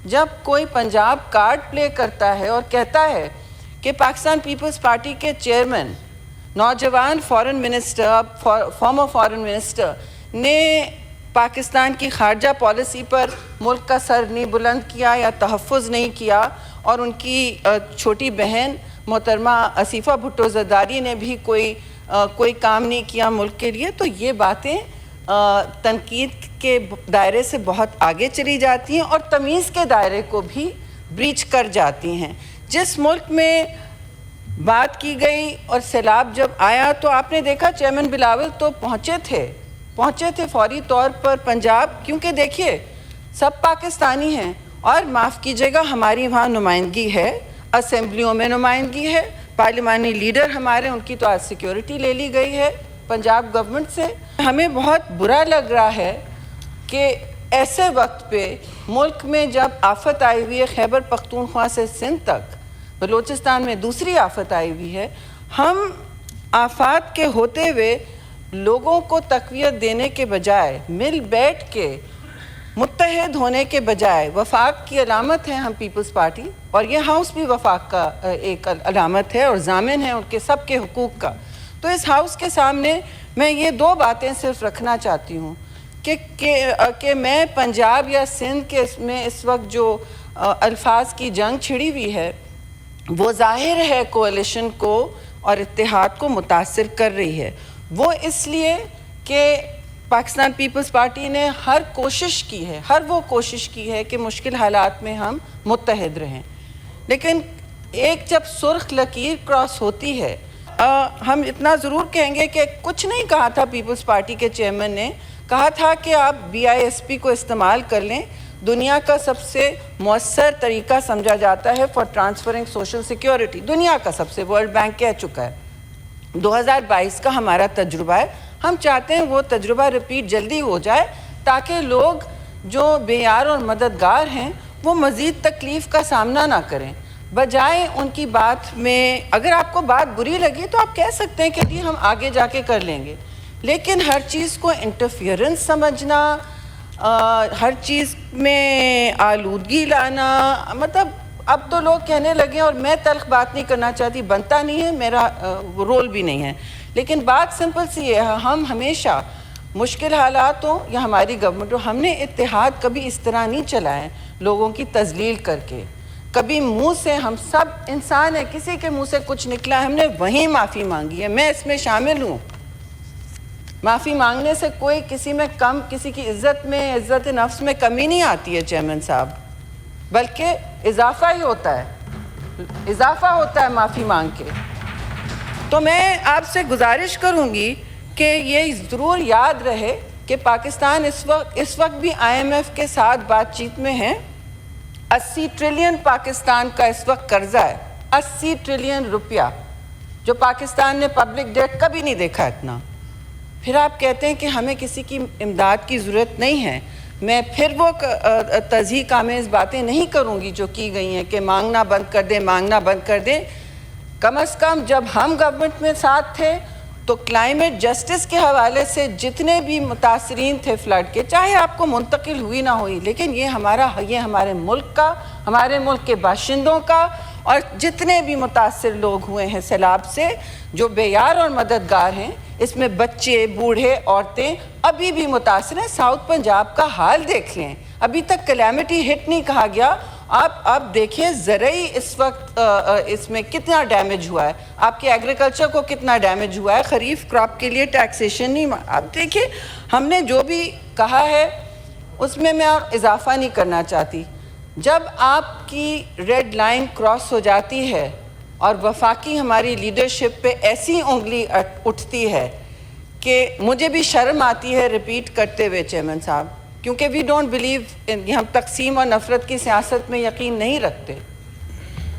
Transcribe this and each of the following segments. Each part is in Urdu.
جب کوئی پنجاب کارڈ پلے کرتا ہے اور کہتا ہے کہ پاکستان پیپلز پارٹی کے چیئرمین نوجوان foreign minister former foreign minister نے پاکستان کی خارجہ پالیسی پر ملک کا سر نہیں بلند کیا یا تحفظ نہیں کیا، اور ان کی چھوٹی بہن محترمہ آصفہ بھٹو زرداری نے بھی کوئی کام نہیں کیا ملک کے لیے، تو یہ باتیں تنقید کے دائرے سے بہت آگے چلی جاتی ہیں اور تمیز کے دائرے کو بھی بریچ کر جاتی ہیں۔ جس ملک میں بات کی گئی اور سیلاب جب آیا تو آپ نے دیکھا چیئرمین بلاول تو پہنچے تھے فوری طور پر پنجاب، کیونکہ دیکھیے سب پاکستانی ہیں اور معاف کیجیے گا ہماری وہاں نمائندگی ہے، اسمبلیوں میں نمائندگی ہے، پارلیمانی لیڈر ہمارے ان کی تو آج سیکیورٹی لے لی گئی ہے پنجاب گورنمنٹ سے۔ ہمیں بہت برا لگ رہا ہے کہ ایسے وقت پہ ملک میں جب آفت آئی ہوئی ہے، خیبر پختونخوا سے سندھ تک، بلوچستان میں دوسری آفت آئی ہوئی ہے، ہم آفات کے ہوتے ہوئے لوگوں کو تقویت دینے کے بجائے، مل بیٹھ کے متحد ہونے کے بجائے، وفاق کی علامت ہے ہم پیپلز پارٹی، اور یہ ہاؤس بھی وفاق کا ایک علامت ہے اور ضامن ہے ان کے سب کے حقوق کا، تو اس ہاؤس کے سامنے میں یہ دو باتیں صرف رکھنا چاہتی ہوں کہ میں پنجاب یا سندھ کے میں اس وقت جو الفاظ کی جنگ چھڑی ہوئی ہے وہ ظاہر ہے کوalition کو اور اتحاد کو متاثر کر رہی ہے، وہ اس لیے کہ پاکستان پیپلز پارٹی نے ہر وہ کوشش کی ہے کہ مشکل حالات میں ہم متحد رہیں، لیکن ایک جب سرخ لکیر کراس ہوتی ہے، ہم اتنا ضرور کہیں گے کہ کچھ نہیں کہا تھا پیپلز پارٹی کے چیئرمین نے، کہا تھا کہ آپ BISP کو استعمال کر لیں، دنیا کا سب سے مؤثر طریقہ سمجھا جاتا ہے فار ٹرانسفرنگ سوشل سیکیورٹی، دنیا کا سب سے، ورلڈ بینک کہہ چکا ہے، 2022 کا ہمارا تجربہ ہے، ہم چاہتے ہیں وہ تجربہ ریپیٹ جلدی ہو جائے تاکہ لوگ جو بے یار اور مددگار ہیں وہ مزید تکلیف کا سامنا نہ کریں، بجائے ان کی بات میں اگر آپ کو بات بری لگی تو آپ کہہ سکتے ہیں کہ جی ہم آگے جا کے کر لیں گے، لیکن ہر چیز کو انٹرفیئرنس سمجھنا، ہر چیز میں آلودگی لانا، مطلب اب تو لوگ کہنے لگے، اور میں تلخ بات نہیں کرنا چاہتی، بنتا نہیں ہے، میرا رول بھی نہیں ہے، لیکن بات سمپل سی ہے، ہم ہمیشہ مشکل حالات ہوں یا ہماری گورنمنٹ ہو، ہم نے اتحاد کبھی اس طرح نہیں چلائے لوگوں کی تذلیل کر کے، کبھی منہ سے، ہم سب انسان ہیں، کسی کے منہ سے کچھ نکلا ہے ہم نے وہیں معافی مانگی ہے، میں اس میں شامل ہوں، معافی مانگنے سے کوئی کسی میں کم، کسی کی عزت میں، عزت نفس میں کمی نہیں آتی ہے چیئرمین صاحب، بلکہ اضافہ ہی ہوتا ہے معافی مانگ کے۔ تو میں آپ سے گزارش کروں گی کہ یہ ضرور یاد رہے کہ پاکستان اس وقت بھی IMF کے ساتھ بات چیت میں ہے، 80 ٹریلین پاکستان کا اس وقت قرضہ ہے، 80 ٹریلین روپیہ، جو پاکستان نے پبلک ڈیٹ کبھی نہیں دیکھا اتنا، پھر آپ کہتے ہیں کہ ہمیں کسی کی امداد کی ضرورت نہیں ہے۔ میں پھر وہ تضحیک آمیز باتیں نہیں کروں گی جو کی گئی ہیں کہ مانگنا بند کر دیں، کم از کم جب ہم گورنمنٹ میں ساتھ تھے تو کلائمیٹ جسٹس کے حوالے سے جتنے بھی متاثرین تھے فلڈ کے، چاہے آپ کو منتقل ہوئی نہ ہوئی، لیکن یہ ہمارے ملک کا، ہمارے ملک کے باشندوں کا، اور جتنے بھی متاثر لوگ ہوئے ہیں سیلاب سے، جو بے یار اور مددگار ہیں، اس میں بچے، بوڑھے، عورتیں ابھی بھی متاثر ہیں۔ ساؤتھ پنجاب کا حال دیکھ لیں، ابھی تک کلیمٹی ہٹ نہیں کہا گیا، آپ دیکھیں زرعی اس وقت اس میں کتنا ڈیمیج ہوا ہے، آپ کے ایگریکلچر کو کتنا ڈیمیج ہوا ہے، خریف کراپ کے لیے ٹیکسیشن نہیں، آپ دیکھیں ہم نے جو بھی کہا ہے اس میں اور اضافہ نہیں کرنا چاہتی۔ جب آپ کی ریڈ لائن کراس ہو جاتی ہے اور وفاقی ہماری لیڈرشپ پہ ایسی انگلی اٹھتی ہے کہ مجھے بھی شرم آتی ہے ریپیٹ کرتے ہوئے چیئرمین صاحب، کیونکہ وی ڈونٹ بلیو، ہم تقسیم اور نفرت کی سیاست میں یقین نہیں رکھتے،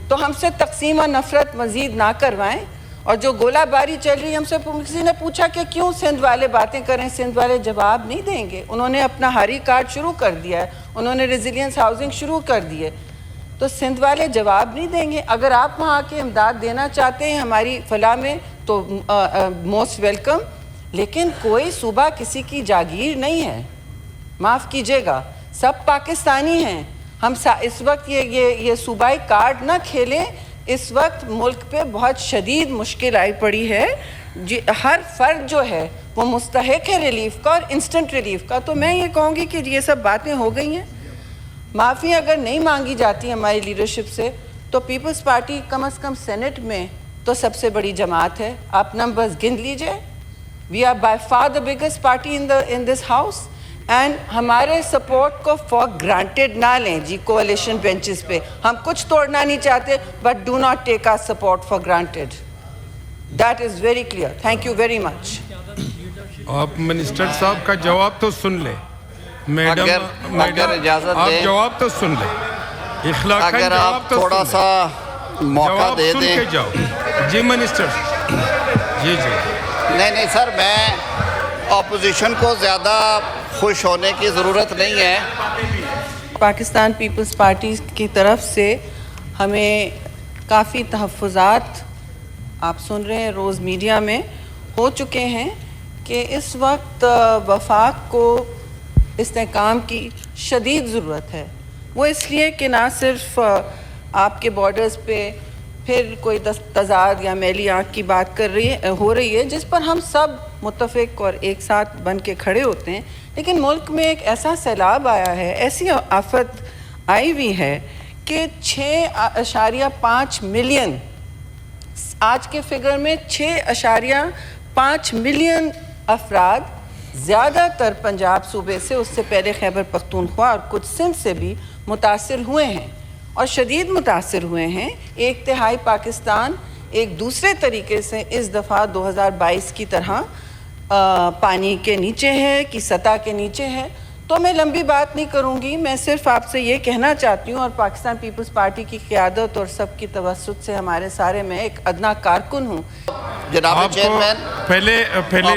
تو ہم سے تقسیم اور نفرت مزید نہ کروائیں، اور جو گولہ باری چل رہی، ہم سے کسی نے پوچھا کہ کیوں سندھ والے باتیں کریں، سندھ والے جواب نہیں دیں گے، انہوں نے اپنا ہاری کارڈ شروع کر دیا ہے، انہوں نے ریزیلینس ہاؤسنگ شروع کر دی ہے، تو سندھ والے جواب نہیں دیں گے۔ اگر آپ وہاں کے امداد دینا چاہتے ہیں ہماری فلاح میں تو موسٹ ویلکم، لیکن کوئی صوبہ کسی کی جاگیر نہیں ہے، معاف کیجیے گا، سب پاکستانی ہیں، ہم اس وقت یہ صوبائی کارڈ نہ کھیلیں. اس وقت ملک پہ بہت شدید مشکل آئی پڑی ہے. ہر فرد جو ہے وہ مستحق ہے ریلیف کا اور انسٹنٹ ریلیف کا. تو میں یہ کہوں گی کہ یہ سب باتیں ہو گئی ہیں. معافی اگر نہیں مانگی جاتی ہماری لیڈرشپ سے تو پیپلز پارٹی کم از کم سینٹ میں تو سب سے بڑی جماعت ہے. آپ نمبرز گن لیجئے. We are by far the biggest party in this house. And ہمارے سپورٹ کو فار گرانٹیڈ نہ لیں جی کوalition بینچز پہ. ہم کچھ توڑنا نہیں چاہتے but do not take our support for granted. That is very clear. Thank you very much. آپ منسٹر صاحب کا جواب تو سن لیں. میڈم آپ جواب تو سن لیں. اخلاقاً اگر آپ تھوڑا سا موقع دے دیں. کے جاؤ. جی منسٹر. جی نہیں سر، میں اپوزیشن کو زیادہ خوش ہونے کی ضرورت نہیں ہے. پاکستان پیپلز پارٹی کی طرف سے ہمیں کافی تحفظات آپ سن رہے ہیں روز میڈیا میں ہو چکے ہیں کہ اس وقت وفاق کو استحکام کی شدید ضرورت ہے. وہ اس لیے کہ نہ صرف آپ کے بارڈرز پہ پھر کوئی تضاد یا میلی آنکھ کی بات ہو رہی ہے جس پر ہم سب متفق اور ایک ساتھ بن کے کھڑے ہوتے ہیں، لیکن ملک میں ایک ایسا سیلاب آیا ہے، ایسی آفت آئی ہوئی ہے کہ 6.5 ملین، آج کے فگر میں 6.5 ملین افراد، زیادہ تر پنجاب صوبے سے، اس سے پہلے خیبر پختونخوا اور کچھ سندھ سے بھی متاثر ہوئے ہیں اور شدید متاثر ہوئے ہیں. 1/3 پاکستان ایک دوسرے طریقے سے اس دفعہ 2022 کی طرح پانی کے نیچے ہے، کی سطح کے نیچے ہے. تو میں لمبی بات نہیں کروں گی، میں صرف آپ سے یہ کہنا چاہتی ہوں، اور پاکستان پیپلز پارٹی کی قیادت اور سب کی توسط سے ہمارے سارے، میں ایک ادنا کارکن ہوں. جناب چیئرمین، پہلے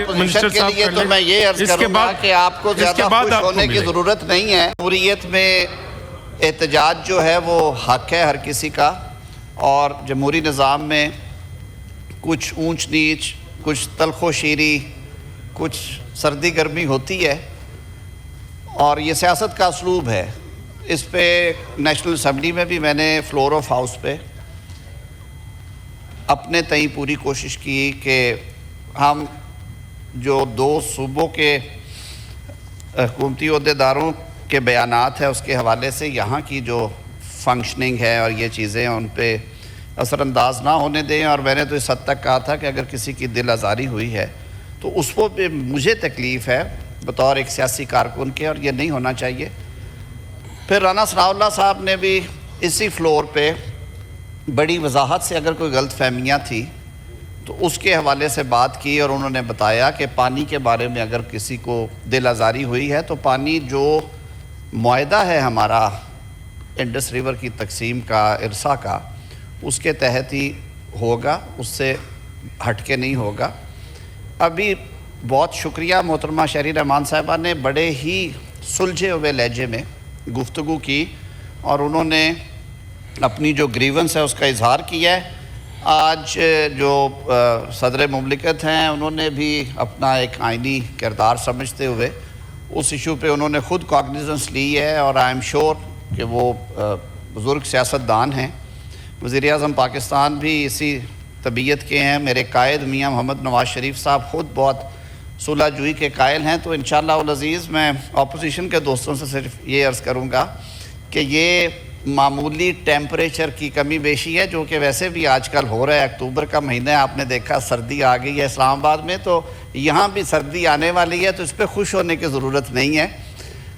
منسٹر کے لیے تو میں یہ عرض کروں گا کہ آپ کو زیادہ خوش ہونے کی ضرورت نہیں ہے. جمہوریت میں احتجاج جو ہے وہ حق ہے ہر کسی کا، اور جمہوری نظام میں کچھ اونچ نیچ، کچھ تلخ و شیری، کچھ سردی گرمی ہوتی ہے، اور یہ سیاست کا اسلوب ہے. اس پہ نیشنل اسمبلی میں بھی میں نے فلور آف ہاؤس پہ اپنے تئیں پوری کوشش کی کہ ہم جو 2 صوبوں کے حکومتی عہدیداروں کے بیانات ہیں اس کے حوالے سے یہاں کی جو فنکشننگ ہے اور یہ چیزیں ان پہ اثر انداز نہ ہونے دیں. اور میں نے تو اس حد تک کہا تھا کہ اگر کسی کی دل آزاری ہوئی ہے تو اس کو بھی مجھے تکلیف ہے بطور ایک سیاسی کارکن کے، اور یہ نہیں ہونا چاہیے. پھر رانا ثناء اللہ صاحب نے بھی اسی فلور پہ بڑی وضاحت سے اگر کوئی غلط فہمیاں تھی تو اس کے حوالے سے بات کی، اور انہوں نے بتایا کہ پانی کے بارے میں اگر کسی کو دل آزاری ہوئی ہے تو پانی جو معاہدہ ہے ہمارا انڈس ریور کی تقسیم کا، ارسا کا، اس کے تحت ہی ہوگا، اس سے ہٹ کے نہیں ہوگا. ابھی بہت شکریہ محترمہ شہری رحمان صاحبہ نے بڑے ہی سلجھے ہوئے لہجے میں گفتگو کی، اور انہوں نے اپنی جو گریونس ہے اس کا اظہار کیا ہے. آج جو صدر مملکت ہیں انہوں نے بھی اپنا ایک آئینی کردار سمجھتے ہوئے اس ایشو پہ انہوں نے خود کاگنیزنس لی ہے، اور آئی ایم شور کہ وہ بزرگ سیاستدان ہیں. وزیر اعظم پاکستان بھی اسی طبیعت کے ہیں. میرے قائد میاں محمد نواز شریف صاحب خود بہت صلح جوئی کے قائل ہیں. تو انشاءاللہ العزیز میں اپوزیشن کے دوستوں سے صرف یہ عرض کروں گا کہ یہ معمولی ٹیمپریچر کی کمی بیشی ہے جو کہ ویسے بھی آج کل ہو رہا ہے. اکتوبر کا مہینہ ہے، آپ نے دیکھا سردی آ گئی ہے اسلام آباد میں، تو یہاں بھی سردی آنے والی ہے، تو اس پہ خوش ہونے کی ضرورت نہیں ہے.